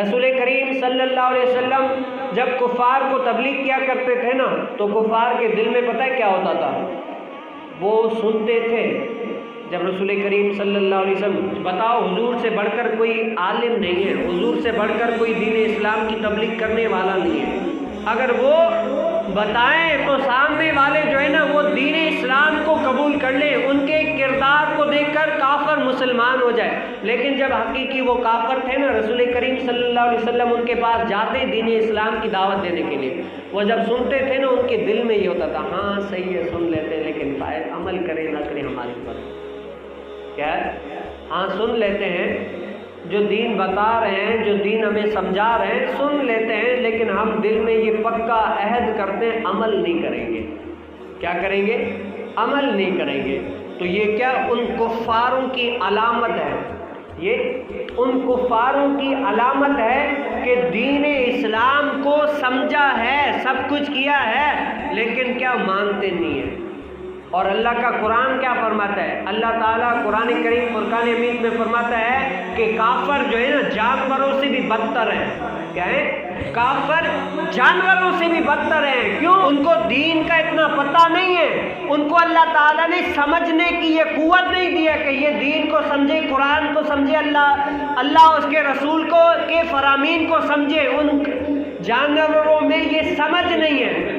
رسول کریم صلی اللہ علیہ وسلم جب کفار کو تبلیغ کیا کرتے تھے نا تو کفار کے دل میں پتہ ہے کیا ہوتا تھا؟ وہ سنتے تھے جب رسول کریم صلی اللہ علیہ وسلم، بتاؤ حضور سے بڑھ کر کوئی عالم نہیں ہے، حضور سے بڑھ کر کوئی دین اسلام کی تبلیغ کرنے والا نہیں ہے، اگر وہ بتائیں تو سامنے والے جو ہے نا وہ دین اسلام کو قبول کر لیں، ان کے کردار کو دیکھ کر کافر مسلمان ہو جائے۔ لیکن جب حقیقی وہ کافر تھے نا، رسول کریم صلی اللہ علیہ وسلم ان کے پاس جاتے دین اسلام کی دعوت دینے کے لیے، وہ جب سنتے تھے نا ان کے دل میں یہ ہوتا تھا، ہاں صحیح ہے سن لیتے ہیں لیکن عمل کریں نہ کریں ہمارے اوپر کیا ہے؟ ہاں سن لیتے ہیں، جو دین بتا رہے ہیں، جو دین ہمیں سمجھا رہے ہیں سن لیتے ہیں، لیکن ہم دل میں یہ پکا عہد کرتے ہیں عمل نہیں کریں گے۔ کیا کریں گے؟ عمل نہیں کریں گے۔ تو یہ کیا ان کفاروں کی علامت ہے، یہ ان کفاروں کی علامت ہے کہ دین اسلام کو سمجھا ہے، سب کچھ کیا ہے، لیکن کیا مانتے نہیں ہیں۔ اور اللہ کا قرآن کیا فرماتا ہے؟ اللہ تعالیٰ قرآن کریم فرقان حمید میں فرماتا ہے کہ کافر جو ہے نا جانوروں سے بھی بدتر ہیں۔ کیا ہے؟ کافر جانوروں سے بھی بدتر ہیں۔ کیوں؟ ان کو دین کا اتنا پتہ نہیں ہے، ان کو اللہ تعالیٰ نے سمجھنے کی یہ قوت نہیں دی ہے کہ یہ دین کو سمجھے، قرآن کو سمجھے، اللہ اس کے رسول کو کے فرامین کو سمجھے۔ ان جانوروں میں یہ سمجھ نہیں ہے،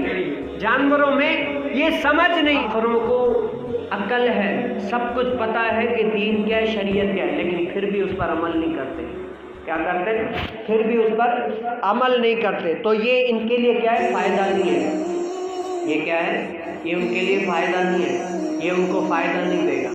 جانوروں میں یہ سمجھ نہیں۔ فرموں کو عقل ہے، سب کچھ پتہ ہے کہ دین کیا ہے، شریعت کیا ہے، لیکن پھر بھی اس پر عمل نہیں کرتے۔ کیا کرتے؟ پھر بھی اس پر عمل نہیں کرتے۔ تو یہ ان کے لیے کیا ہے؟ فائدہ نہیں ہے۔ یہ کیا ہے؟ یہ ان کے لیے فائدہ نہیں ہے، یہ ان کو فائدہ نہیں دے گا۔